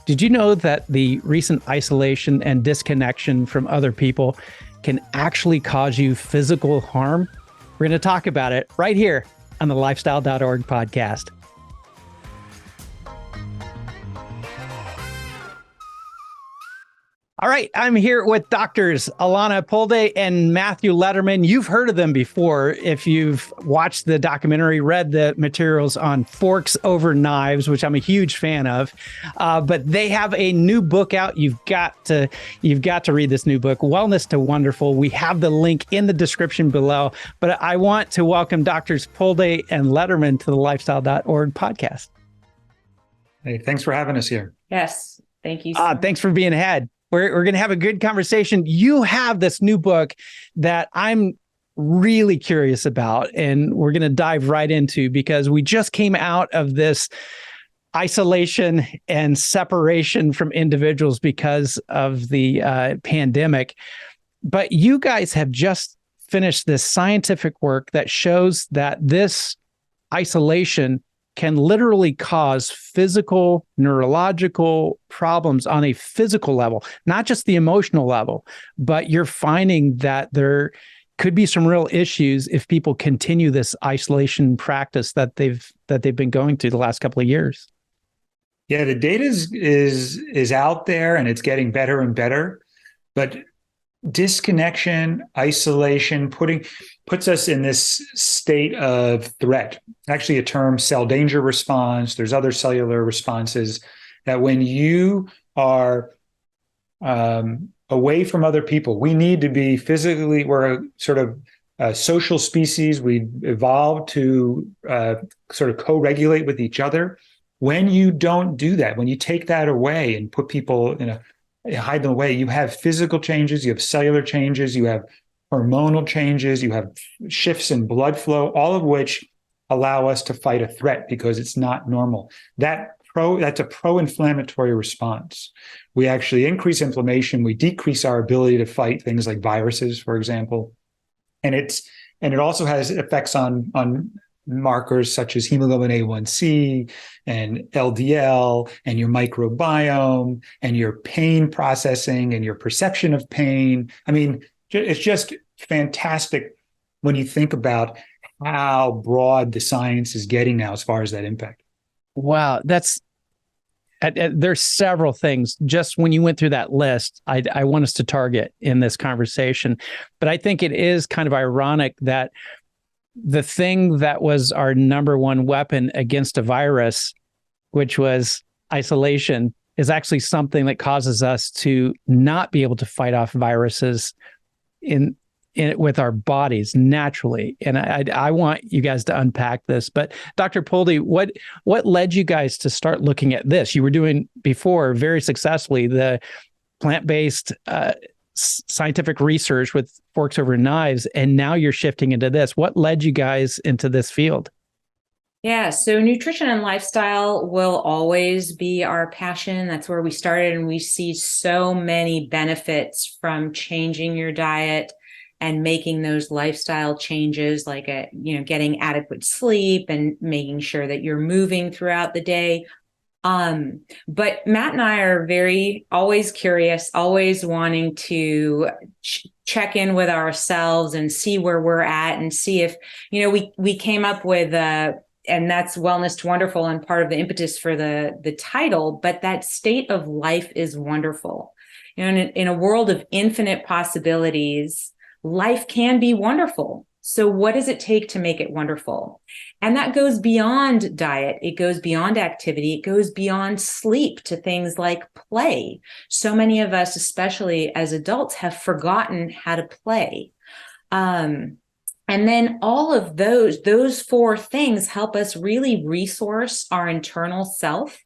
Did you know that the recent isolation and disconnection from other people can actually cause you physical harm? We're going to talk about it right here on the lifestyle.org podcast. All right, I'm here with Drs Alona Pulde and Matthew Lederman. You've heard of them before if you've watched the documentary, read the materials on Forks Over Knives, which I'm a huge fan of. But they have a new book out. You've got to read this new book, Wellness to Wonderful. We have the link in the description below. But I want to welcome Drs Pulde and Lederman to the lifestyle.org podcast. Hey, thanks for having us here. Yes, thank you. Thanks for being ahead. We're going to have a good conversation. You have this new book that I'm really curious about, and we're going to dive right into because we just came out of this isolation and separation from individuals because of the pandemic. But you guys have just finished this scientific work that shows that this isolation can literally cause physical, neurological problems on a physical level, not just the emotional level, but you're finding that there could be some real issues if people continue this isolation practice that they've been going through the last couple of years. Yeah, the data is out there and it's getting better and better, but disconnection, isolation, puts us in this state of threat. Actually, a term, cell danger response. There's other cellular responses that when you are away from other people, we need to be physically, we're a sort of a social species. We evolved to sort of co-regulate with each other. When you don't do that, when you take that away and put people hide them away, you have physical changes, you have cellular changes, you have hormonal changes, you have shifts in blood flow, all of which allow us to fight a threat because it's not normal. That's a pro-inflammatory response. We actually increase inflammation, we decrease our ability to fight things like viruses, for example. And it also has effects on markers such as hemoglobin A1C and LDL and your microbiome and your pain processing and your perception of pain. I mean, it's just fantastic when you think about how broad the science is getting now as far as that impact. Wow, there's several things. Just when you went through that list, I want us to target in this conversation. But I think it is kind of ironic that the thing that was our number one weapon against a virus, which was isolation, is actually something that causes us to not be able to fight off viruses with our bodies naturally. And I want you guys to unpack this. But Dr. Pulde, what led you guys to start looking at this? You were doing before very successfully the plant-based scientific research with Forks Over Knives, and now you're shifting into this. What led you guys into this field? Yeah, so nutrition and lifestyle will always be our passion. That's where we started, and we see so many benefits from changing your diet and making those lifestyle changes, like getting adequate sleep and making sure that you're moving throughout the day. But Matt and I are always curious, always wanting to check in with ourselves and see where we're at and see if, we came up with, and that's Wellness to Wonderful and part of the impetus for the title, but that state of life is wonderful. In a world of infinite possibilities, life can be wonderful. So what does it take to make it wonderful? And that goes beyond diet. It goes beyond activity. It goes beyond sleep to things like play. So many of us, especially as adults, have forgotten how to play. And then all of those four things help us really resource our internal self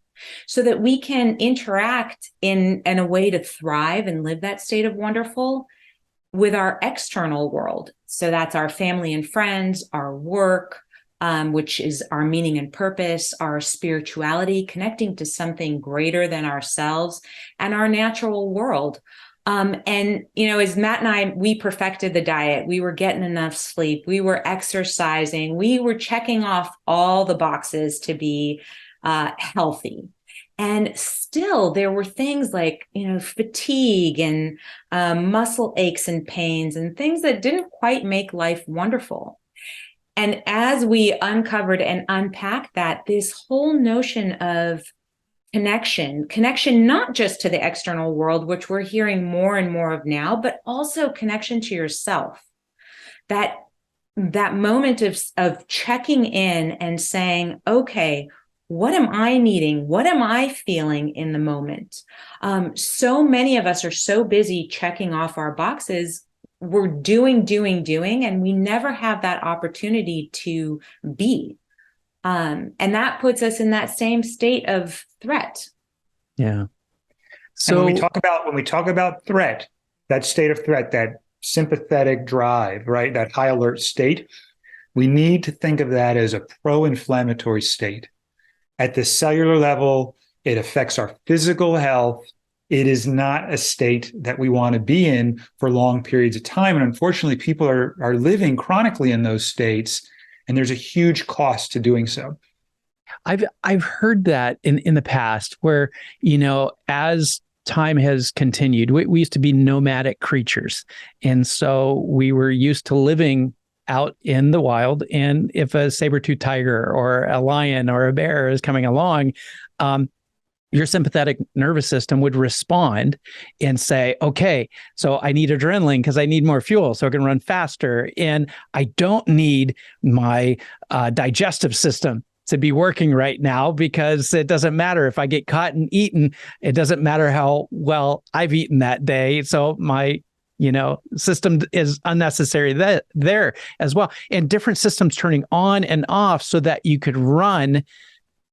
so that we can interact in a way to thrive and live that state of wonderful with our external world. So that's our family and friends, our work, which is our meaning and purpose, our spirituality, connecting to something greater than ourselves, and our natural world. As Matt and I, we perfected the diet. We were getting enough sleep. We were exercising. We were checking off all the boxes to be healthy. And still there were things like, fatigue and muscle aches and pains and things that didn't quite make life wonderful. And as we uncovered and unpacked that, this whole notion of connection, not just to the external world, which we're hearing more and more of now, but also connection to yourself. That moment of checking in and saying, okay, what am I needing? What am I feeling in the moment? So many of us are so busy checking off our boxes. We're doing, and we never have that opportunity to be. And that puts us in that same state of threat. Yeah. So when we talk about threat, that state of threat, that sympathetic drive, right? That high alert state, we need to think of that as a pro-inflammatory state. At the cellular level, it affects our physical health. It is not a state that we want to be in for long periods of time. And unfortunately, people are living chronically in those states, and there's a huge cost to doing so. I've heard that in the past where, as time has continued, we used to be nomadic creatures. And so we were used to living out in the wild. And if a saber-toothed tiger or a lion or a bear is coming along, your sympathetic nervous system would respond and say, okay, so I need adrenaline because I need more fuel so I can run faster. And I don't need my digestive system to be working right now because it doesn't matter if I get caught and eaten. It doesn't matter how well I've eaten that day. So my system is unnecessary there as well. And different systems turning on and off so that you could run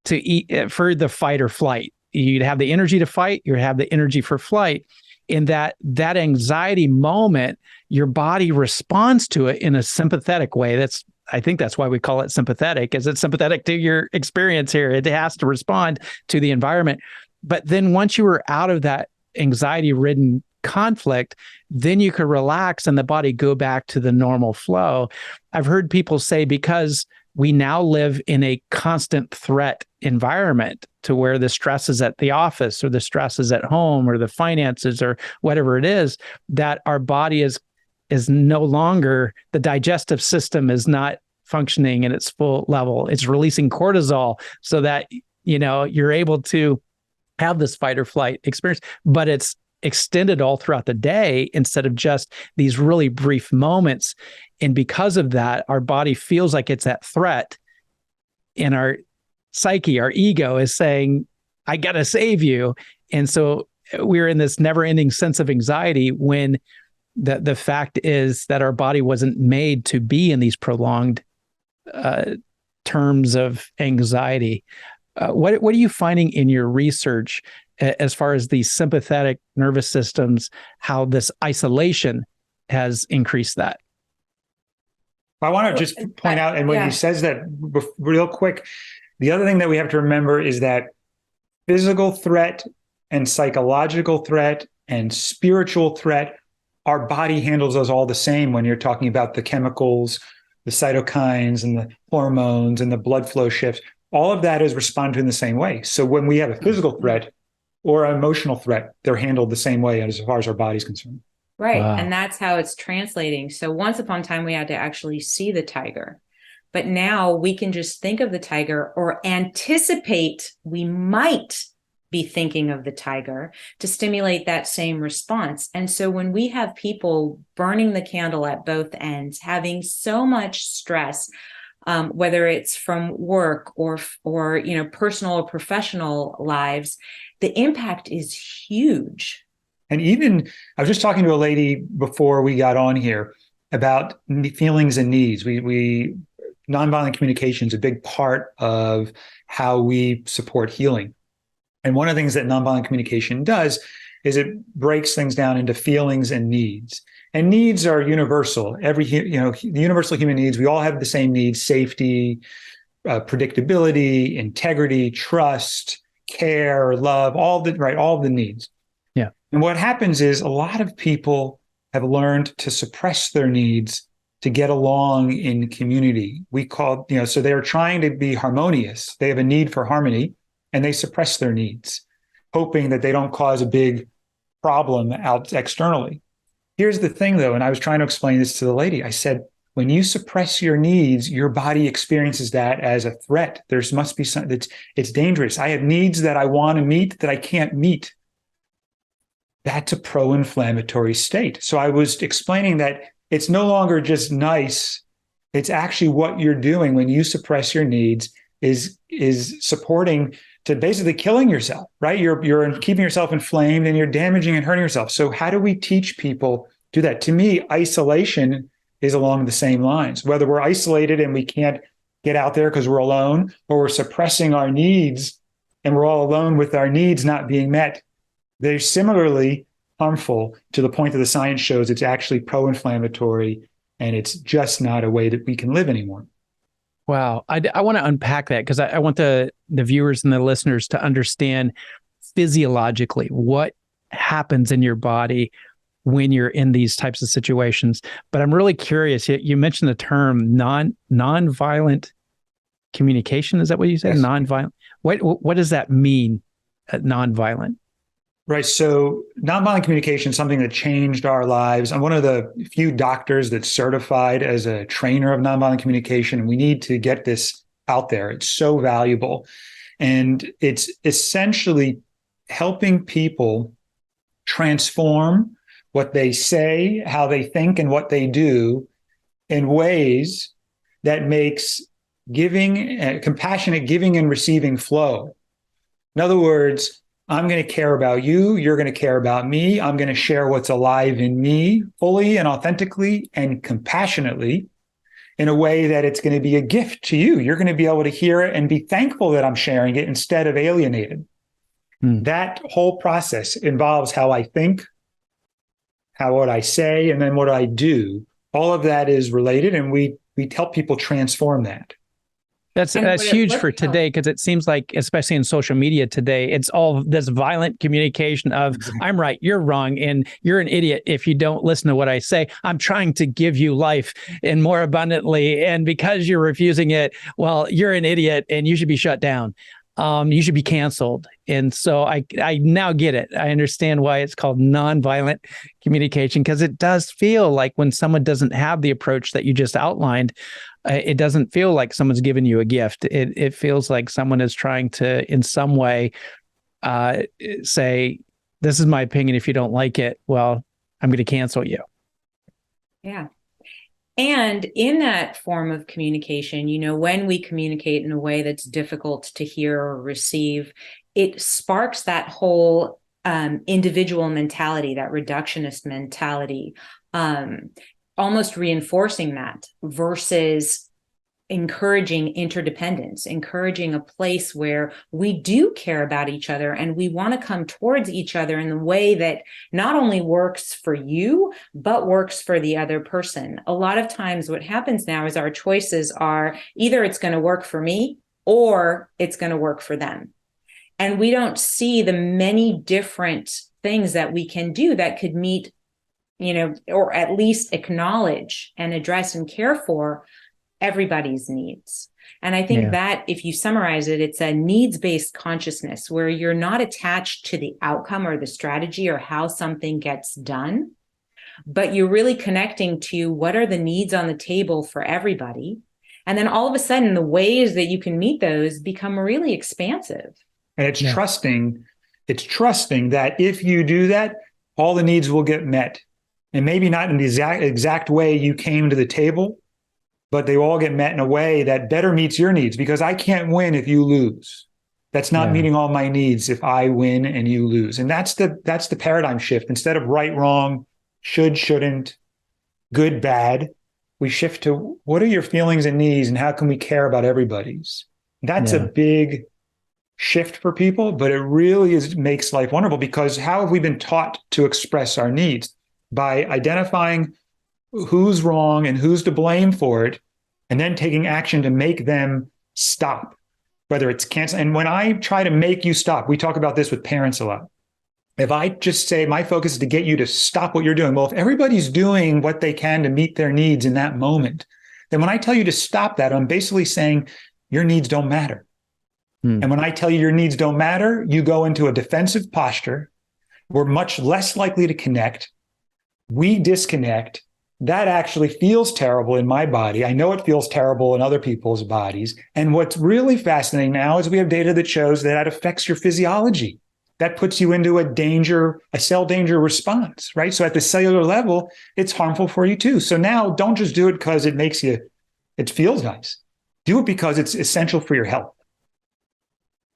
to eat for the fight or flight. You'd have the energy to fight, you have the energy for flight. In that anxiety moment, your body responds to it in a sympathetic way. I think that's why we call it sympathetic, is it's sympathetic to your experience here. It has to respond to the environment. But then once you were out of that anxiety-ridden conflict, then you could relax and the body go back to the normal flow. I've heard people say because we now live in a constant threat environment to where the stress is at the office or the stress is at home or the finances or whatever it is, that our body is no longer, the digestive system is not functioning in its full level. It's releasing cortisol so that, you're able to have this fight or flight experience, but it's extended all throughout the day instead of just these really brief moments. And because of that, our body feels like it's at threat. And our psyche, our ego is saying, I got to save you. And so we're in this never-ending sense of anxiety when the fact is that our body wasn't made to be in these prolonged terms of anxiety. What are you finding in your research as far as the sympathetic nervous systems, how this isolation has increased that? I want to just point out, and when he says that real quick, the other thing that we have to remember is that physical threat and psychological threat and spiritual threat, our body handles those all the same when you're talking about the chemicals, the cytokines and the hormones and the blood flow shifts. All of that is responded in the same way. So when we have a physical threat or an emotional threat, they're handled the same way as far as our body's concerned. Right. Wow. And that's how it's translating. So once upon a time, we had to actually see the tiger. But now we can just think of the tiger or anticipate we might be thinking of the tiger to stimulate that same response. And so when we have people burning the candle at both ends, having so much stress, whether it's from work or personal or professional lives, the impact is huge. And even, I was just talking to a lady before we got on here about feelings and needs. We nonviolent communication is a big part of how we support healing. And one of the things that nonviolent communication does is it breaks things down into feelings and needs. And needs are universal. The universal human needs, we all have the same needs: safety, predictability, integrity, trust, care, love, all of the needs. Yeah. And what happens is a lot of people have learned to suppress their needs to get along in community. So they're trying to be harmonious. They have a need for harmony and they suppress their needs. hoping that they don't cause a big problem out externally. Here's the thing, though, and I was trying to explain this to the lady. I said, when you suppress your needs, your body experiences that as a threat. There must be something it's dangerous. I have needs that I want to meet that I can't meet. That's a pro-inflammatory state. So I was explaining that it's no longer just nice. It's actually what you're doing when you suppress your needs is supporting to basically killing yourself, right? You're keeping yourself inflamed and you're damaging and hurting yourself. So how do we teach people to do that? To me, isolation is along the same lines. Whether we're isolated and we can't get out there because we're alone, or we're suppressing our needs and we're all alone with our needs not being met, they're similarly harmful to the point that the science shows it's actually pro-inflammatory, and it's just not a way that we can live anymore. Wow. I want to unpack that because I want the viewers and the listeners to understand physiologically what happens in your body when you're in these types of situations. But I'm really curious. You mentioned the term nonviolent communication. Is that what you said? Yes. Nonviolent. What does that mean? Nonviolent. Right. So nonviolent communication is something that changed our lives. I'm one of the few doctors that's certified as a trainer of nonviolent communication. And we need to get this out there. It's so valuable. And it's essentially helping people transform what they say, how they think, and what they do in ways that makes giving, compassionate giving and receiving flow. In other words, I'm going to care about you. You're going to care about me. I'm going to share what's alive in me fully and authentically and compassionately in a way that it's going to be a gift to you. You're going to be able to hear it and be thankful that I'm sharing it instead of alienated. That whole process involves how I think, what I say, and then what I do. All of that is related, and we help people transform that. That's huge for today, because it seems like, especially in social media today, it's all this violent communication of I'm right, you're wrong, and you're an idiot if you don't listen to what I say. I'm trying to give you life and more abundantly, and because you're refusing it, well, you're an idiot and you should be shut down. You should be canceled. And so I now get it. I understand why it's called nonviolent communication, because it does feel like when someone doesn't have the approach that you just outlined, it doesn't feel like someone's giving you a gift. It feels like someone is trying to, in some way, say, this is my opinion. If you don't like it, well, I'm going to cancel you. Yeah. And in that form of communication, when we communicate in a way that's difficult to hear or receive, it sparks that whole individual mentality, that reductionist mentality, almost reinforcing that versus encouraging interdependence, encouraging a place where we do care about each other and we want to come towards each other in the way that not only works for you, but works for the other person. A lot of times what happens now is our choices are either it's going to work for me or it's going to work for them. And we don't see the many different things that we can do that could meet, or at least acknowledge and address and care for everybody's needs. And I think that if you summarize it, it's a needs-based consciousness where you're not attached to the outcome or the strategy or how something gets done, but you're really connecting to what are the needs on the table for everybody. And then all of a sudden, the ways that you can meet those become really expansive. And it's trusting that if you do that, all the needs will get met. And maybe not in the exact way you came to the table, but they all get met in a way that better meets your needs, because I can't win if you lose. That's not meeting all my needs if I win and you lose. And that's the paradigm shift. Instead of right, wrong, should, shouldn't, good, bad, we shift to what are your feelings and needs and how can we care about everybody's? That's a big shift for people, but it really makes life wonderful, because how have we been taught to express our needs? By identifying who's wrong and who's to blame for it, and then taking action to make them stop, whether it's cancel. And when I try to make you stop, we talk about this with parents a lot. If I just say my focus is to get you to stop what you're doing, well, if everybody's doing what they can to meet their needs in that moment, then when I tell you to stop that, I'm basically saying your needs don't matter. And when I tell you your needs don't matter, you go into a defensive posture. We're much less likely to connect. We disconnect. That actually feels terrible in my body. I know it feels terrible in other people's bodies. And what's really fascinating now is we have data that shows that affects your physiology. That puts you into a cell danger response, right? So at the cellular level, it's harmful for you too. So now don't just do it because it feels nice. Do it because it's essential for your health.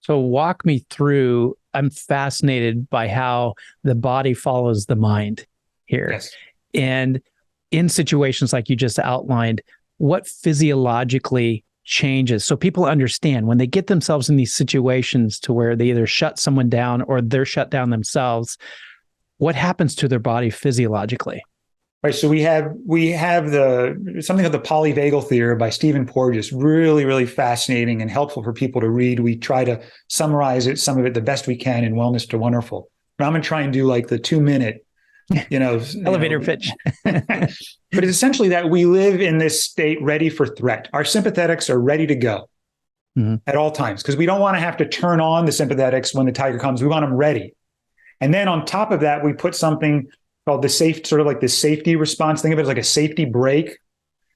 So walk me through, I'm fascinated by how the body follows the mind here. Yes. And in situations like you just outlined, what physiologically changes so people understand when they get themselves in these situations to where they either shut someone down or they're shut down themselves, what happens to their body physiologically? Right. So we have something called the polyvagal theory by Stephen Porges, really, really fascinating and helpful for people to read. We try to summarize some of it the best we can in Wellness to Wonderful. But I'm going to try and do like the 2-minute, elevator pitch. But it's essentially that we live in this state ready for threat. Our sympathetics are ready to go at all times because we don't want to have to turn on the sympathetics when the tiger comes. We want them ready. And then on top of that, we put something called the safety response. Think of it as like a safety brake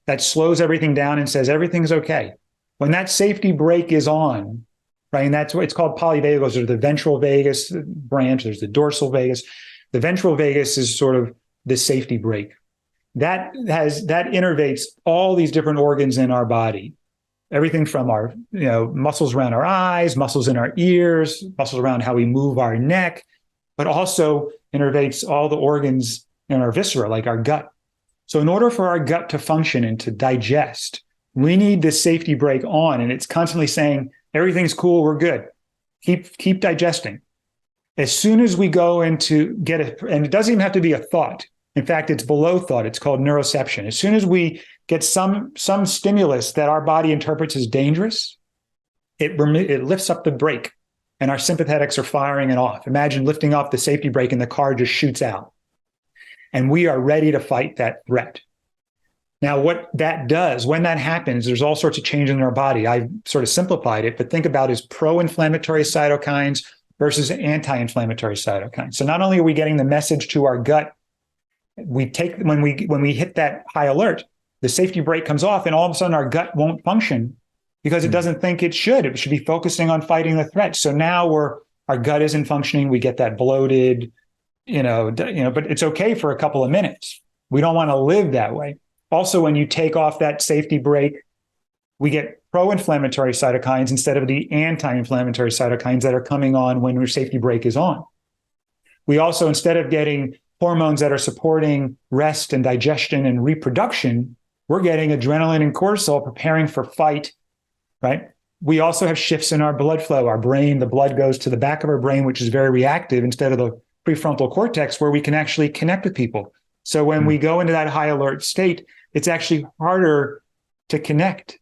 that slows everything down and says everything's okay. When that safety brake is on, right, and that's what it's called polyvagals, or the ventral vagus branch, there's the dorsal vagus. The ventral vagus is sort of the safety brake. That innervates all these different organs in our body. Everything from our muscles around our eyes, muscles in our ears, muscles around how we move our neck, but also innervates all the organs in our viscera, like our gut. So in order for our gut to function and to digest, we need this safety brake on, and it's constantly saying, everything's cool, we're good. Keep digesting. As soon as we go into and it doesn't even have to be a thought. In fact, it's below thought. It's called neuroception. As soon as we get some stimulus that our body interprets as dangerous, it lifts up the brake. And our sympathetics are firing it off. Imagine lifting off the safety brake and the car just shoots out. And we are ready to fight that threat. Now, what that does, when that happens, there's all sorts of changes in our body. I've sort of simplified it, but think about it as pro-inflammatory cytokines versus anti-inflammatory cytokines. So not only are we getting the message to our gut, when we hit that high alert, the safety brake comes off and all of a sudden our gut won't function because it doesn't think it should. It should be focusing on fighting the threat. So now our gut isn't functioning. We get that bloated, but it's okay for a couple of minutes. We don't want to live that way. Also, when you take off that safety brake, we get pro-inflammatory cytokines instead of the anti-inflammatory cytokines that are coming on when your safety brake is on. We also, instead of getting hormones that are supporting rest and digestion and reproduction, we're getting adrenaline and cortisol preparing for fight, right? We also have shifts in our blood flow. Our brain, the blood goes to the back of our brain, which is very reactive, instead of the prefrontal cortex where we can actually connect with people. So when we go into that high alert state, it's actually harder to connect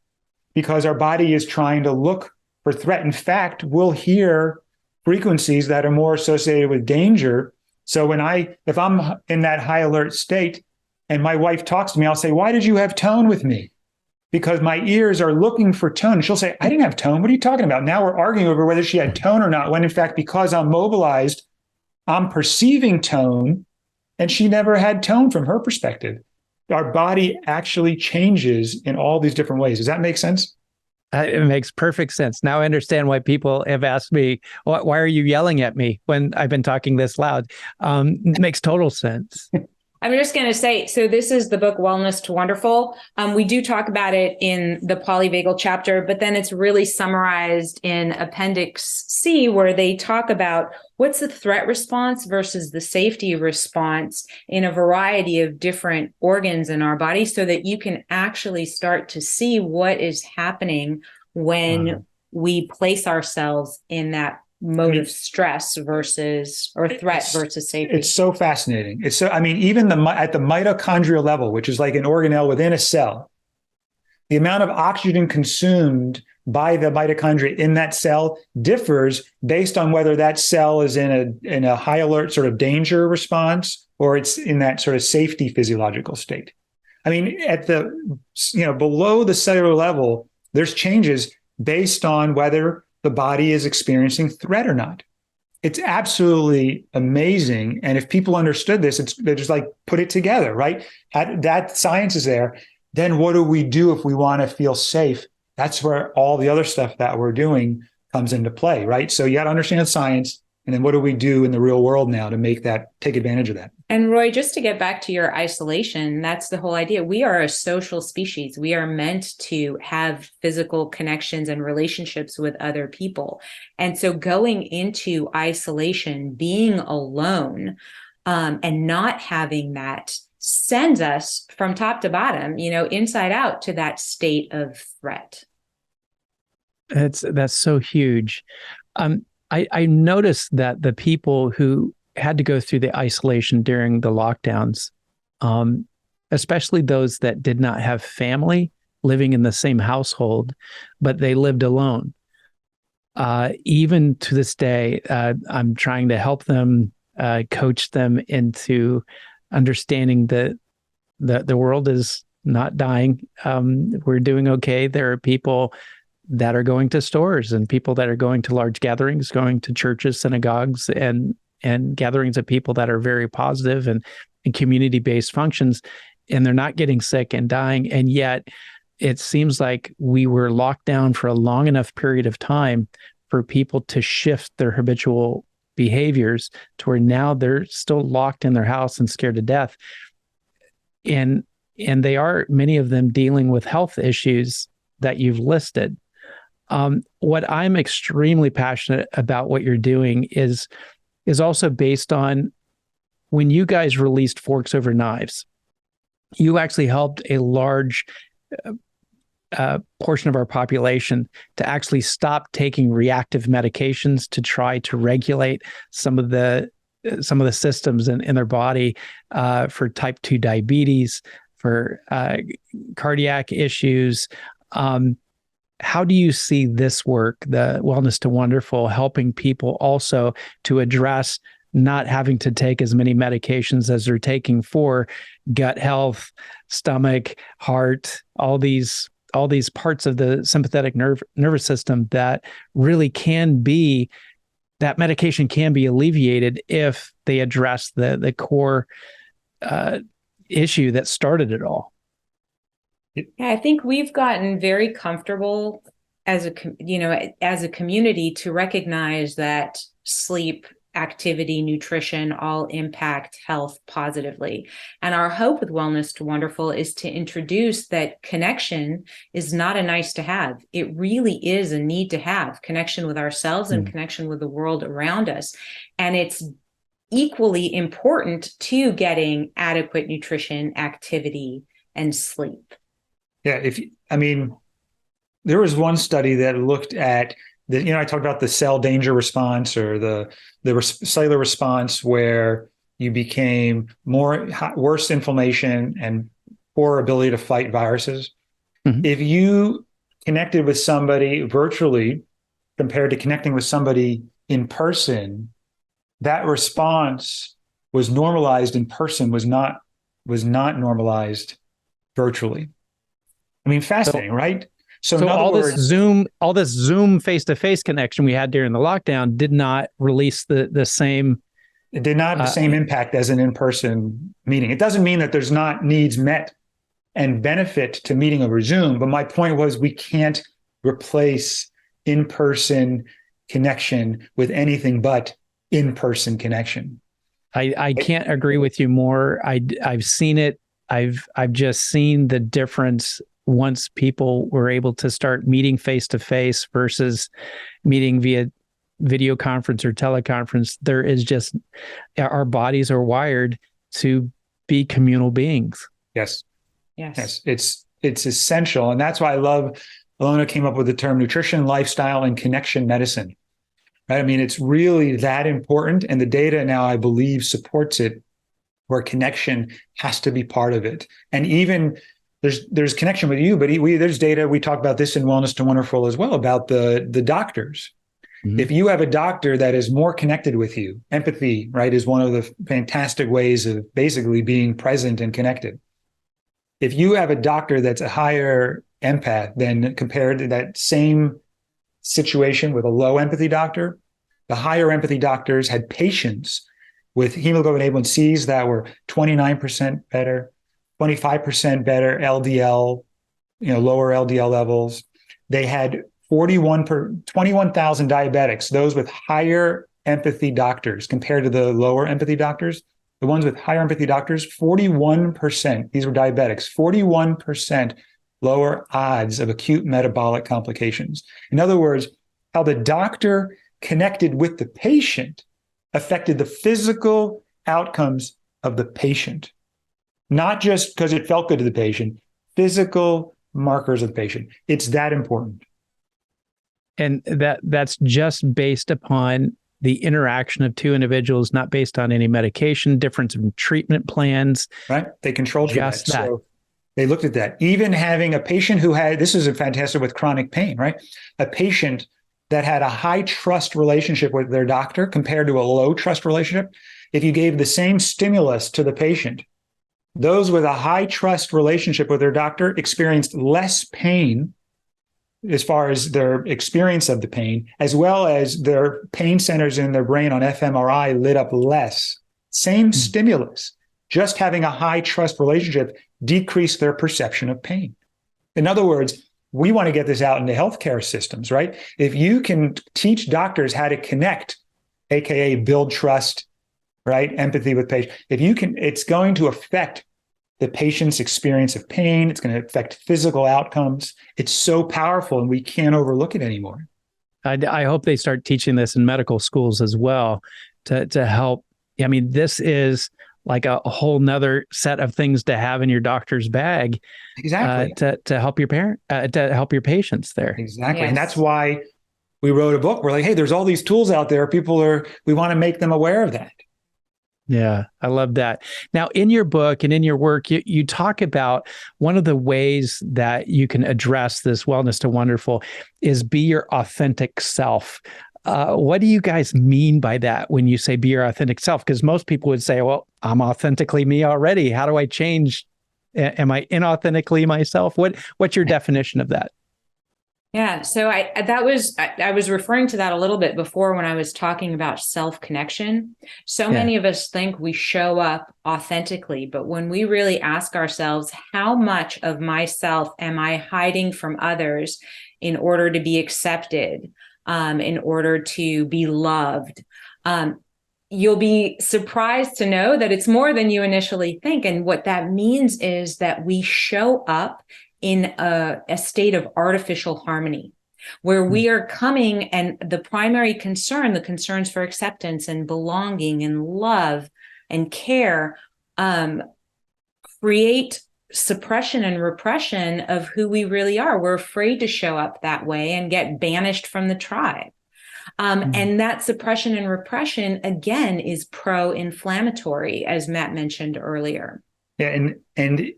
because our body is trying to look for threat. In fact, we'll hear frequencies that are more associated with danger. So if I'm in that high alert state and my wife talks to me, I'll say, "Why did you have tone with me?" Because my ears are looking for tone. She'll say, "I didn't have tone. What are you talking about?" Now we're arguing over whether she had tone or not, when in fact, because I'm mobilized, I'm perceiving tone, and she never had tone from her perspective. Our body actually changes in all these different ways. Does that make sense? It makes perfect sense. Now I understand why people have asked me, why are you yelling at me when I've been talking this loud? It makes total sense. I'm just going to say, so this is the book Wellness to Wonderful. We do talk about it in the polyvagal chapter, but then it's really summarized in Appendix C, where they talk about what's the threat response versus the safety response in a variety of different organs in our body, so that you can actually start to see what is happening when we place ourselves in that mode of stress versus threat versus safety. It's so fascinating. Even at the mitochondrial level, which is like an organelle within a cell, the amount of oxygen consumed by the mitochondria in that cell differs based on whether that cell is in a high alert sort of danger response or it's in that sort of safety physiological state. At the below the cellular level, there's changes based on whether the body is experiencing threat or not. It's absolutely amazing. And if people understood this, they're just like, put it together, right? That science is there. Then what do we do if we want to feel safe? That's where all the other stuff that we're doing comes into play, right? So you got to understand science. And then what do we do in the real world now to take advantage of that? And Roy, just to get back to your isolation, that's the whole idea. We are a social species. We are meant to have physical connections and relationships with other people. And so going into isolation, being alone, and not having that sends us from top to bottom, inside out to that state of threat. That's so huge. I noticed that the people who had to go through the isolation during the lockdowns, especially those that did not have family living in the same household, but they lived alone. Even to this day, I'm trying to help them, coach them into understanding that the world is not dying. We're doing okay. There are people that are going to stores and people that are going to large gatherings, going to churches, synagogues, and gatherings of people that are very positive and community-based functions, and they're not getting sick and dying. And yet it seems like we were locked down for a long enough period of time for people to shift their habitual behaviors to where now they're still locked in their house and scared to death. And they are, many of them, dealing with health issues that you've listed. What I'm extremely passionate about what you're doing is also based on when you guys released Forks Over Knives, you actually helped a large portion of our population to actually stop taking reactive medications to try to regulate some of the systems in their body for type 2 diabetes, for cardiac issues. How do you see this work, the Wellness to Wonderful, helping people also to address not having to take as many medications as they're taking for gut health, stomach, heart, all these parts of the sympathetic nervous system that really that medication can be alleviated if they address the core issue that started it all? Yeah, I think we've gotten very comfortable as a community to recognize that sleep, activity, nutrition all impact health positively. And our hope with Wellness to Wonderful is to introduce that connection is not a nice to have. It really is a need to have connection with ourselves and connection with the world around us. And it's equally important to getting adequate nutrition, activity, and sleep. Yeah, there was one study that looked at I talked about the cell danger response or the cellular response where you became worse inflammation and poor ability to fight viruses. Mm-hmm. If you connected with somebody virtually compared to connecting with somebody in person, that response was normalized in person, was not normalized virtually. Fascinating, right? So in other words, this Zoom face-to-face connection we had during the lockdown did not release the same. It did not have the same impact as an in-person meeting. It doesn't mean that there's not needs met and benefit to meeting over Zoom. But my point was we can't replace in-person connection with anything but in-person connection. I can't agree with you more. I've seen it. I've just seen the difference once people were able to start meeting face-to-face versus meeting via video conference or teleconference. There is just, our bodies are wired to be communal beings. Yes. It's essential. And that's why I love, Alona came up with the term nutrition, lifestyle, and connection medicine. Right? It's really that important. And the data now, I believe, supports it, where connection has to be part of it. And even there's connection with you, but there's data. We talk about this in Wellness to Wonderful as well, about the doctors. Mm-hmm. If you have a doctor that is more connected with you, empathy, right, is one of the fantastic ways of basically being present and connected. If you have a doctor that's a higher empath than compared to that same situation with a low empathy doctor. The higher empathy doctors had patients with hemoglobin A1Cs that were 29% better, 25% better LDL, lower LDL levels. They had 21,000 diabetics, those with higher empathy doctors compared to the lower empathy doctors. The ones with higher empathy doctors, 41%, these were diabetics, 41% lower odds of acute metabolic complications. In other words, how the doctor connected with the patient affected the physical outcomes of the patient, not just because it felt good to the patient, physical markers of the patient. It's that important. And that's just based upon the interaction of two individuals, not based on any medication, difference in treatment plans. Right? They controlled for that. Just that. So they looked at that. Even having a patient who had, this is fantastic with chronic pain, right? A patient that had a high trust relationship with their doctor compared to a low trust relationship, if you gave the same stimulus to the patient, those with a high trust relationship with their doctor experienced less pain as far as their experience of the pain, as well as their pain centers in their brain on fMRI lit up less. Same stimulus, just having a high trust relationship decreased their perception of pain. In other words, we want to get this out into healthcare systems, right? If you can teach doctors how to connect, AKA build trust, right? Empathy with patients. If you can, it's going to affect the patient's experience of pain. It's going to affect physical outcomes. It's so powerful, and we can't overlook it anymore. I hope they start teaching this in medical schools as well to help. I mean, this is like a whole nother set of things to have in your doctor's bag. Exactly. To help your to help your patients there. Exactly. Yes. And that's why we wrote a book. We're like, hey, there's all these tools out there. We want to make them aware of that. Yeah, I love that. Now, in your book and in your work, you talk about one of the ways that you can address this wellness to wonderful is be your authentic self. What do you guys mean by that when you say be your authentic self? Because most people would say, well, I'm authentically me already. How do I change? Am I inauthentically myself? What's your definition of that? Yeah, so I was referring to that a little bit before when I was talking about self-connection. So many of us think we show up authentically, but when we really ask ourselves, how much of myself am I hiding from others in order to be accepted, in order to be loved? You'll be surprised to know that it's more than you initially think. And what that means is that we show up in a state of artificial harmony, where we are coming, and the primary concern, the concerns for acceptance and belonging and love and care, create suppression and repression of who we really are. We're afraid to show up that way and get banished from the tribe. And that suppression and repression, again, is pro-inflammatory, as Matt mentioned earlier. Yeah, and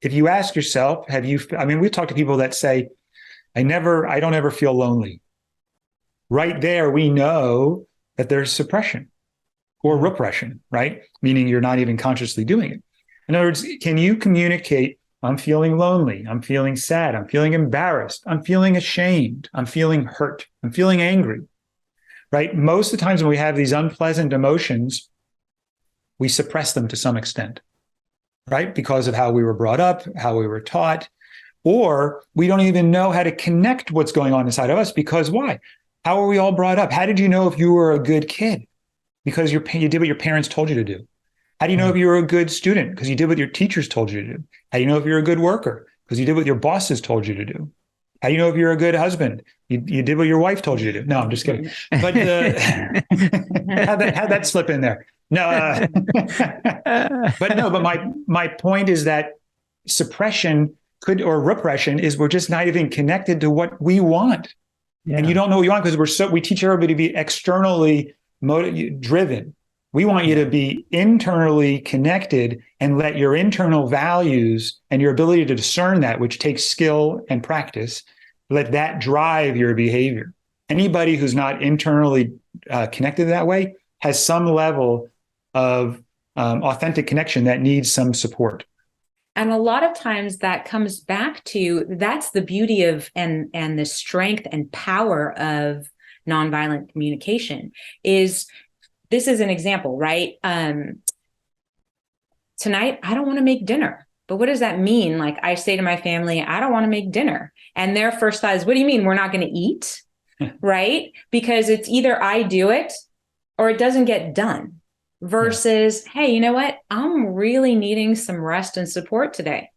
if you ask yourself, we talk to people that say, I don't ever feel lonely. Right there, we know that there's suppression or repression, right? Meaning you're not even consciously doing it. In other words, can you communicate, I'm feeling lonely, I'm feeling sad, I'm feeling embarrassed, I'm feeling ashamed, I'm feeling hurt, I'm feeling angry, right? Most of the times when we have these unpleasant emotions, we suppress them to some extent. Right? Because of how we were brought up, how we were taught, or we don't even know how to connect what's going on inside of us. Because why? How were we all brought up? How did you know if you were a good kid? Because you did what your parents told you to do. How do you know if you were a good student? Because you did what your teachers told you to do. How do you know if you're a good worker? Because you did what your bosses told you to do. How do you know if you're a good husband? You did what your wife told you to do. No, I'm just kidding. But how'd that slip in there? No, but my point is that suppression or repression is we're just not even connected to what we want. Yeah. And you don't know what you want because we teach everybody to be externally driven. We want you to be internally connected and let your internal values and your ability to discern that, which takes skill and practice, let that drive your behavior. Anybody who's not internally connected that way has some level of authentic connection that needs some support. And a lot of times that comes back to, that's the beauty of and the strength and power of nonviolent communication. Is this is an example, right? Tonight, I don't want to make dinner. But what does that mean? Like, I say to my family, I don't want to make dinner. And their first thought is, what do you mean we're not going to eat? Right? Because it's either I do it or it doesn't get done. Versus, hey, you know what? I'm really needing some rest and support today.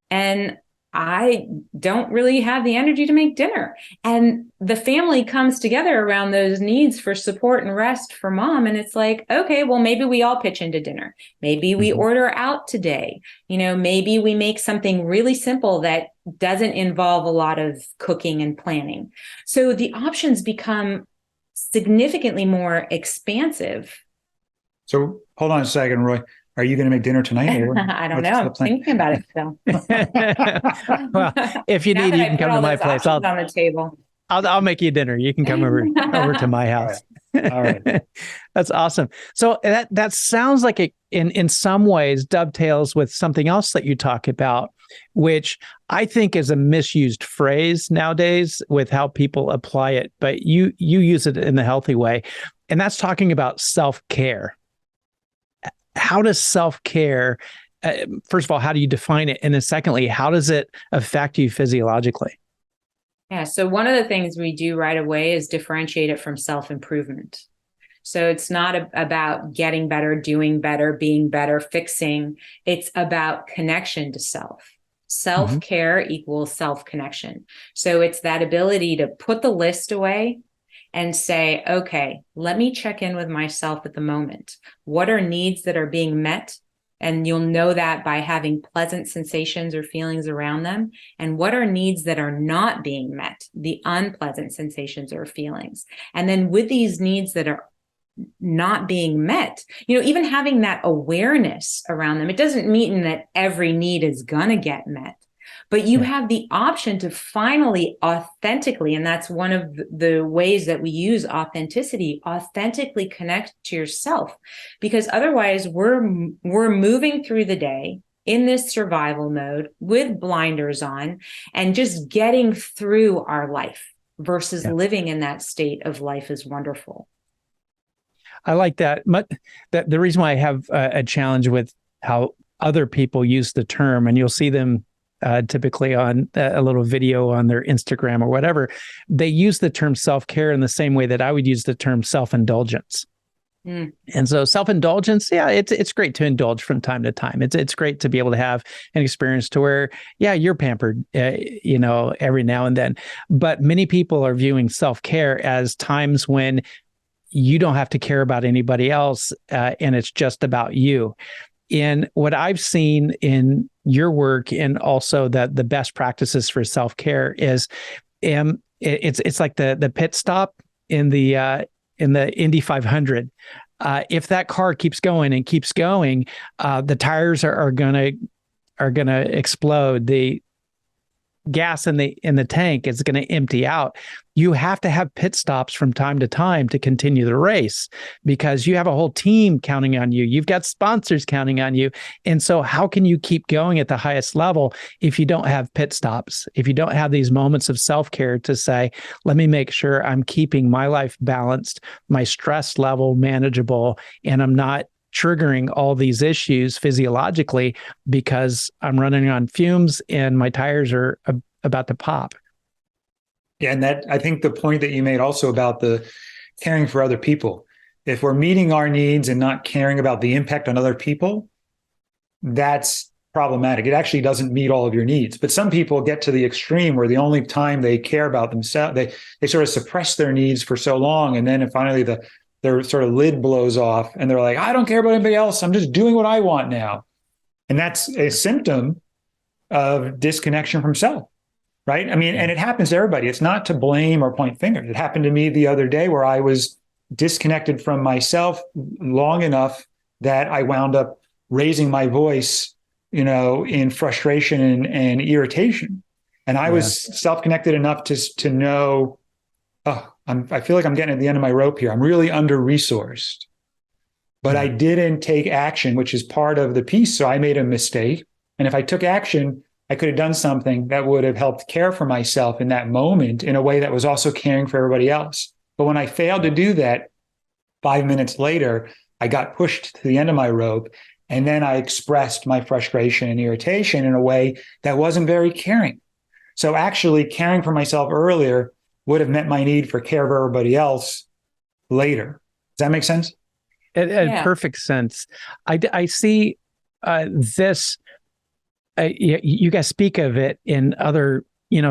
And I don't really have the energy to make dinner. And the family comes together around those needs for support and rest for mom. And it's like, okay, well, maybe we all pitch into dinner. Maybe we order out today. You know, maybe we make something really simple that doesn't involve a lot of cooking and planning. So the options become significantly more expansive. So hold on a second, Roy. Are you going to make dinner tonight? Or I don't know. I'm thinking about it still. Well, if you need, you can come to my place. On the table. I'll make you dinner. You can come over to my house. All right. That's awesome. So that sounds like it in some ways dovetails with something else that you talk about, which I think is a misused phrase nowadays with how people apply it, but you use it in the healthy way. And that's talking about self-care. How does self-care, first of all, how do you define it? And then secondly, how does it affect you physiologically? Yeah. So one of the things we do right away is differentiate it from self-improvement. So it's not about getting better, doing better, being better, fixing. It's about connection to self. Self-care equals self-connection. So it's that ability to put the list away and say, okay, let me check in with myself at the moment. What are needs that are being met? And you'll know that by having pleasant sensations or feelings around them. And what are needs that are not being met? The unpleasant sensations or feelings. And then with these needs that are not being met, you know, even having that awareness around them, it doesn't mean that every need is gonna get met. But you have the option to finally authentically, and that's one of the ways that we use authenticity, authentically connect to yourself. Because otherwise we're moving through the day in this survival mode with blinders on and just getting through our life versus living in that state of life is wonderful. I like that. The reason why I have a challenge with how other people use the term, and you'll see them typically on a little video on their Instagram or whatever, they use the term self-care in the same way that I would use the term self-indulgence. And so self-indulgence, it's great to indulge from time to time. It's great to be able to have an experience to where, you're pampered, every now and then. But many people are viewing self-care as times when you don't have to care about anybody else, and it's just about you. And what I've seen in your work and also that the best practices for self-care is it's like the pit stop in the Indy 500. If that car keeps going and keeps going, the tires are gonna explode. The gas in the tank is going to empty out. You have to have pit stops from time to time to continue the race because you have a whole team counting on you. You've got sponsors counting on you. And so how can you keep going at the highest level if you don't have pit stops, if you don't have these moments of self-care to say, let me make sure I'm keeping my life balanced, my stress level manageable, and I'm not triggering all these issues physiologically because I'm running on fumes and my tires are about to pop. Yeah, and that I think the point that you made also about the caring for other people. If we're meeting our needs and not caring about the impact on other people, that's problematic. It actually doesn't meet all of your needs. But some people get to the extreme where the only time they care about themselves, they sort of suppress their needs for so long, and then finally their sort of lid blows off and they're like, I don't care about anybody else. I'm just doing what I want now. And that's a symptom of disconnection from self, right? I mean, and it happens to everybody. It's not to blame or point fingers. It happened to me the other day where I was disconnected from myself long enough that I wound up raising my voice, in frustration and irritation. And I was self-connected enough to know, I feel like I'm getting at the end of my rope here. I'm really under-resourced. But I didn't take action, which is part of the piece. So I made a mistake And if I took action, I could have done something that would have helped care for myself in that moment in a way that was also caring for everybody else. But when I failed to do that, 5 minutes later, I got pushed to the end of my rope. And then I expressed my frustration and irritation in a way that wasn't very caring. So actually caring for myself earlier would have met my need for care of everybody else later. Does that make sense? It had perfect sense. I see this. You guys speak of it in other,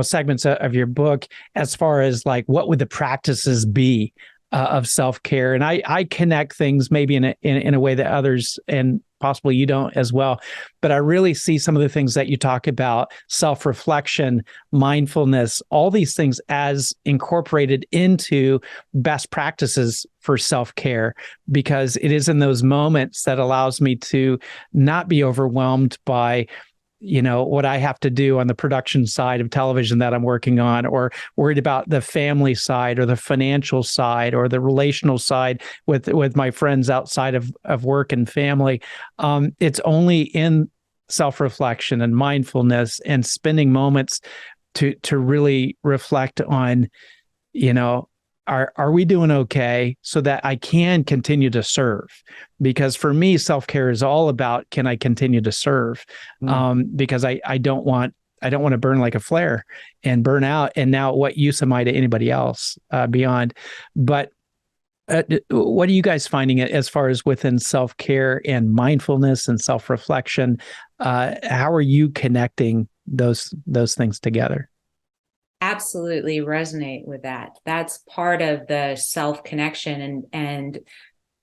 segments of your book as far as like what would the practices be of self-care, and I connect things maybe in a way that others and possibly you don't as well. But I really see some of the things that you talk about: self-reflection, mindfulness, all these things as incorporated into best practices for self-care, because it is in those moments that allows me to not be overwhelmed by what I have to do on the production side of television that I'm working on, or worried about the family side or the financial side or the relational side with my friends outside of work and family. It's only in self-reflection and mindfulness and spending moments to really reflect on, are we doing okay, so that I can continue to serve? Because for me, self-care is all about, can I continue to serve? Because I don't want to burn like a flare and burn out. And now what use am I to anybody else beyond? But what are you guys finding as far as within self-care and mindfulness and self-reflection? How are you connecting those things together? Absolutely resonate with that. That's part of the self-connection and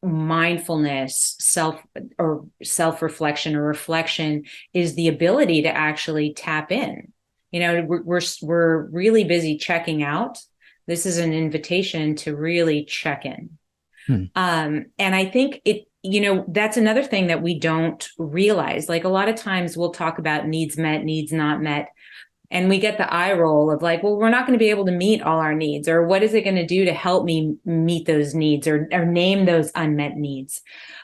mindfulness, self-reflection or reflection is the ability to actually tap in. We're really busy checking out. This is an invitation to really check in. And I think that's another thing that we don't realize. Like a lot of times we'll talk about needs met, needs not met. And we get the eye roll of like, well, we're not going to be able to meet all our needs, or what is it going to do to help me meet those needs or name those unmet needs?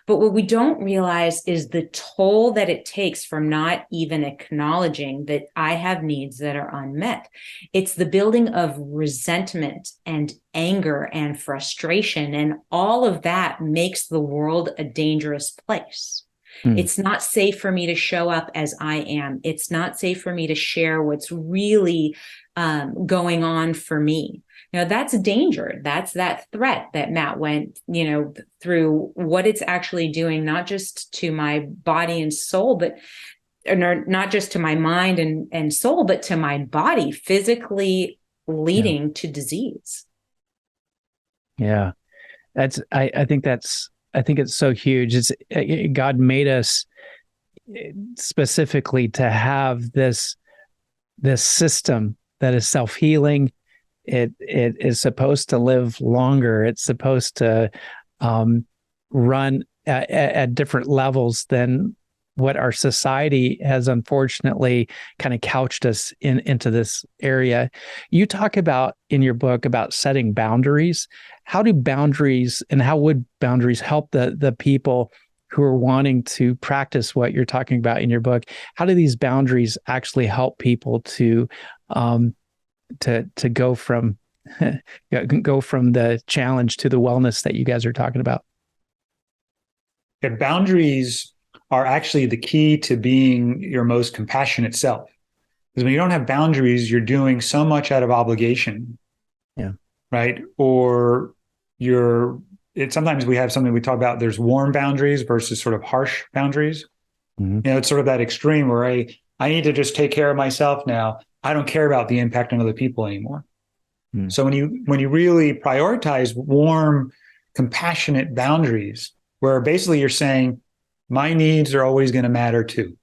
But what we don't realize is the toll that it takes from not even acknowledging that I have needs that are unmet. It's the building of resentment and anger and frustration, and all of that makes the world a dangerous place. It's not safe for me to show up as I am. It's not safe for me to share what's really going on for me. That's a danger. That's that threat that Matt went, through, what it's actually doing, not just to my body and soul, but not just to my mind and soul, but to my body, physically leading to disease. Yeah. I think it's so huge. God made us specifically to have this system that is self-healing. It is supposed to live longer. It's supposed to run at different levels than what our society has unfortunately kind of couched us into this area. You talk about in your book about setting boundaries. How do boundaries, and how would boundaries help the people who are wanting to practice what you're talking about in your book? How do these boundaries actually help people to go from the challenge to the wellness that you guys are talking about? Yeah, boundaries are actually the key to being your most compassionate self. Because when you don't have boundaries, you're doing so much out of obligation. Yeah. Right? Or sometimes we have something we talk about, there's warm boundaries versus sort of harsh boundaries. It's sort of that extreme where I need to just take care of myself now. I don't care about the impact on other people anymore. So when you really prioritize warm, compassionate boundaries, where basically you're saying, my needs are always going to matter too,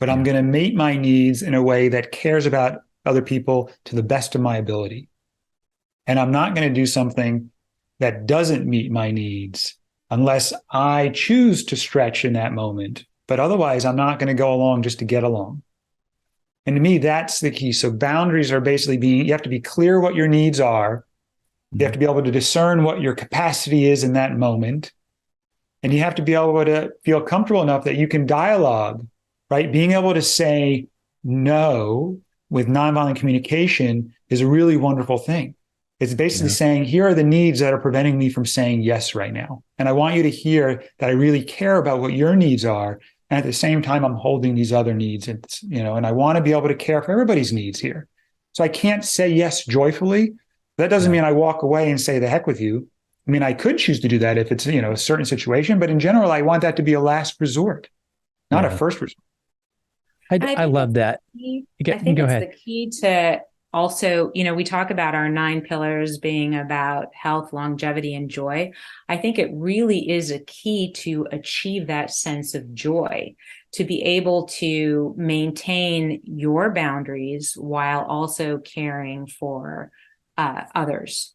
but I'm going to meet my needs in a way that cares about other people to the best of my ability. And I'm not going to do something that doesn't meet my needs unless I choose to stretch in that moment. But otherwise, I'm not going to go along just to get along. And to me, that's the key. So boundaries are basically you have to be clear what your needs are. You have to be able to discern what your capacity is in that moment. And you have to be able to feel comfortable enough that you can dialogue right? Being able to say no with nonviolent communication is a really wonderful thing. It's basically saying, here are the needs that are preventing me from saying yes right now. And I want you to hear that I really care about what your needs are. And at the same time, I'm holding these other needs, and, and I want to be able to care for everybody's needs here. So I can't say yes joyfully. That doesn't mean I walk away and say the heck with you. I mean, I could choose to do that if it's, a certain situation, but in general, I want that to be a last resort, not a first resort. I love that. I think it's the key to also, we talk about our 9 pillars being about health, longevity, and joy. I think it really is a key to achieve that sense of joy, to be able to maintain your boundaries while also caring for others.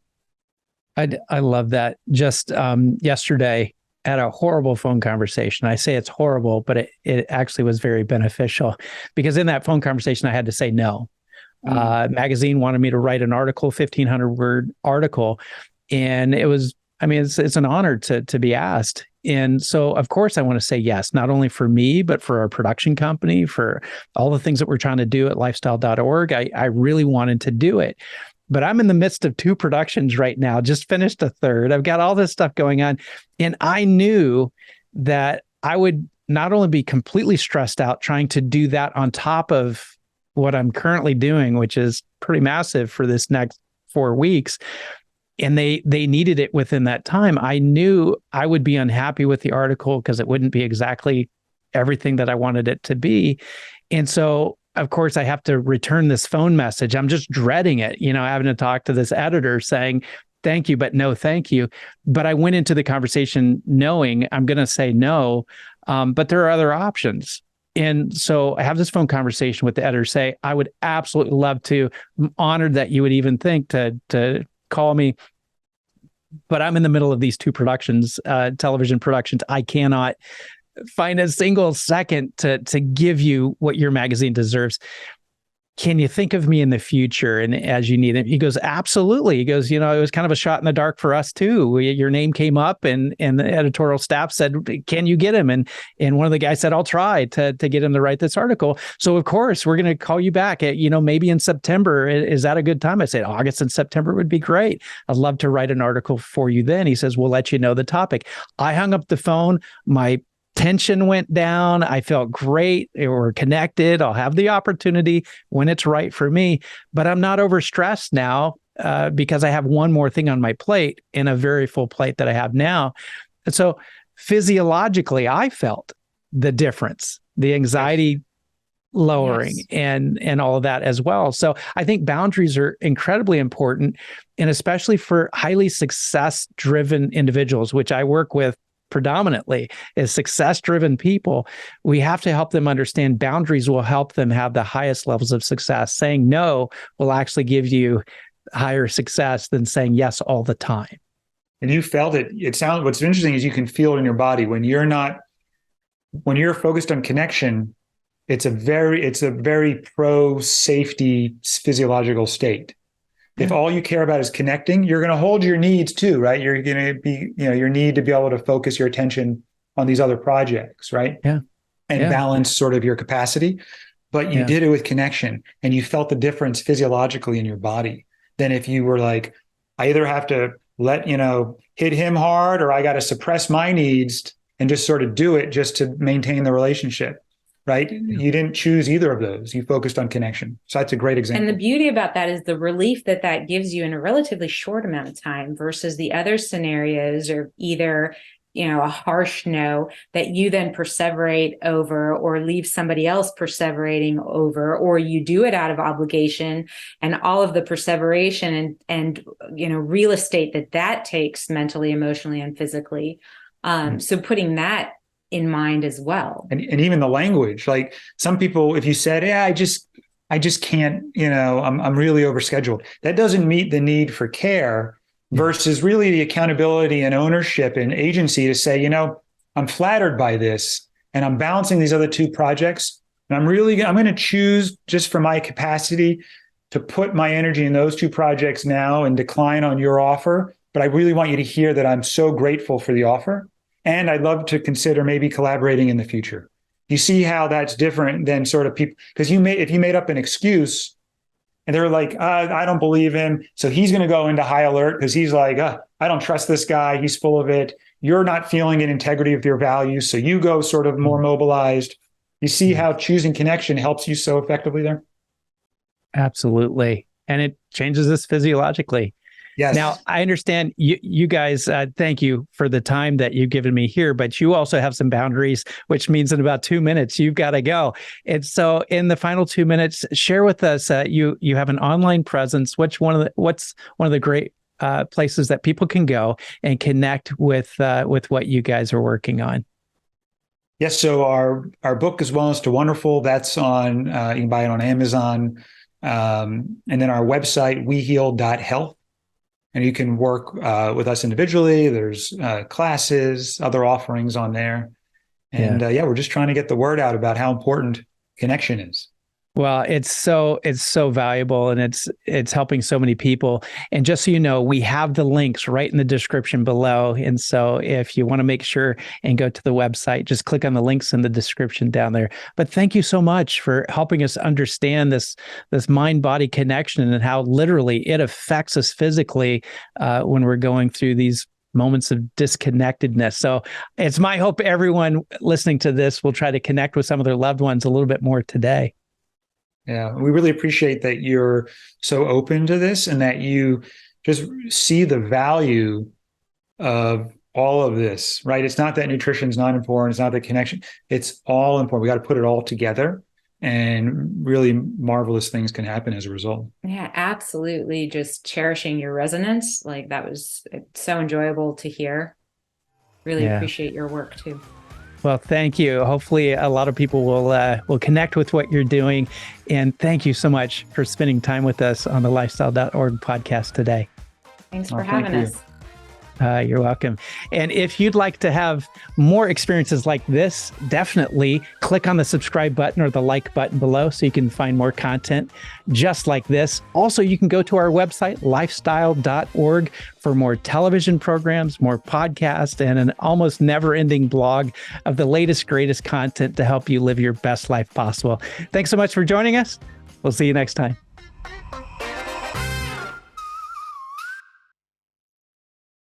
I love that. Just yesterday, had a horrible phone conversation. I say it's horrible, but it actually was very beneficial, because in that phone conversation, I had to say no. Magazine wanted me to write an article, 1,500-word article. And it was, it's an honor to be asked. And so, of course, I want to say yes, not only for me, but for our production company, for all the things that we're trying to do at lifestyle.org. I really wanted to do it. But I'm in the midst of 2 productions right now, just finished a 3rd. I've got all this stuff going on. And I knew that I would not only be completely stressed out trying to do that on top of what I'm currently doing, which is pretty massive for this next 4 weeks. And they needed it within that time. I knew I would be unhappy with the article because it wouldn't be exactly everything that I wanted it to be. And so, of course, I have to return this phone message. I'm just dreading it, having to talk to this editor saying, thank you, but no, thank you. But I went into the conversation knowing I'm going to say no, but there are other options. And so I have this phone conversation with the editor, say, I would absolutely love to. I'm honored that you would even think to call me, but I'm in the middle of these 2 productions, television productions. I cannot find a single second to give you what your magazine deserves. Can you think of me in the future and as you need it? He goes, absolutely. He goes, it was kind of a shot in the dark for us too. Your name came up and the editorial staff said, can you get him? And one of the guys said, I'll try to get him to write this article. So of course, we're going to call you back at, maybe in September. Is that a good time? I said, August and September would be great. I'd love to write an article for you then. He says, we'll let you know the topic. I hung up the phone. My tension went down. I felt great. We're connected. I'll have the opportunity when it's right for me, but I'm not overstressed now because I have one more thing on my plate, in a very full plate that I have now. And so physiologically, I felt the difference, the anxiety lowering and all of that as well. So I think boundaries are incredibly important, and especially for highly success-driven individuals, which I work with predominantly is success-driven people. We have to help them understand boundaries will help them have the highest levels of success. Saying no will actually give you higher success than saying yes all the time. And you felt it. What's interesting is you can feel it in your body when you're focused on connection. It's a very pro-safety physiological state. If all you care about is connecting, you're going to hold your needs too, right? You're going to be, your need to be able to focus your attention on these other projects, right? Yeah. And balance sort of your capacity. But you did it with connection, and you felt the difference physiologically in your body than if you were like, I either have to hit him hard, or I got to suppress my needs and just sort of do it just to maintain the relationship. Right? You didn't choose either of those. You focused on connection. So that's a great example. And the beauty about that is the relief that gives you in a relatively short amount of time versus the other scenarios, or either, a harsh no that you then perseverate over, or leave somebody else perseverating over, or you do it out of obligation, and all of the perseveration and real estate that takes mentally, emotionally, and physically. So putting that in mind as well. And even the language, like some people, if you said, I just can't, I'm really overscheduled, that doesn't meet the need for care versus really the accountability and ownership and agency to say, I'm flattered by this and I'm balancing these other 2 projects. And I'm going to choose, just for my capacity, to put my energy in those 2 projects now and decline on your offer. But I really want you to hear that I'm so grateful for the offer. And I'd love to consider maybe collaborating in the future. You see how that's different than sort of people, because if you made up an excuse and they're like, I don't believe him, so he's going to go into high alert because he's like, I don't trust this guy, he's full of it. You're not feeling an integrity of your values, so you go sort of more mobilized. You see how choosing connection helps you so effectively there? Absolutely. And it changes us physiologically. Yes. Now, I understand you guys, thank you for the time that you've given me here, but you also have some boundaries, which means in about 2 minutes, you've got to go. And so in the final 2 minutes, share with us, you have an online presence. What's one of the great places that people can go and connect with what you guys are working on? Yes. So our book is Wellness to Wonderful. That's on, you can buy it on Amazon. And then our website, weheal.health. And you can work with us individually. There's classes, other offerings on there. And we're just trying to get the word out about how important connection is. Well, it's so valuable, and it's helping so many people. And just so you know, we have the links right in the description below. And so if you want to make sure and go to the website, just click on the links in the description down there. But thank you so much for helping us understand this mind-body connection and how literally it affects us physically when we're going through these moments of disconnectedness. So it's my hope everyone listening to this will try to connect with some of their loved ones a little bit more today. Yeah, we really appreciate that you're so open to this and that you just see the value of all of this, right? It's not that nutrition is not important. It's not that connection. It's all important. We got to put it all together, and really marvelous things can happen as a result. Yeah, absolutely. Just cherishing your resonance. Like that was so enjoyable to hear. Really appreciate your work too. Well, thank you. Hopefully a lot of people will connect with what you're doing. And thank you so much for spending time with us on the lifestyle.org podcast today. Thanks for having us. You're welcome. And if you'd like to have more experiences like this, definitely click on the subscribe button or the like button below so you can find more content just like this. Also, you can go to our website, lifestyle.org, for more television programs, more podcasts, and an almost never-ending blog of the latest, greatest content to help you live your best life possible. Thanks so much for joining us. We'll see you next time.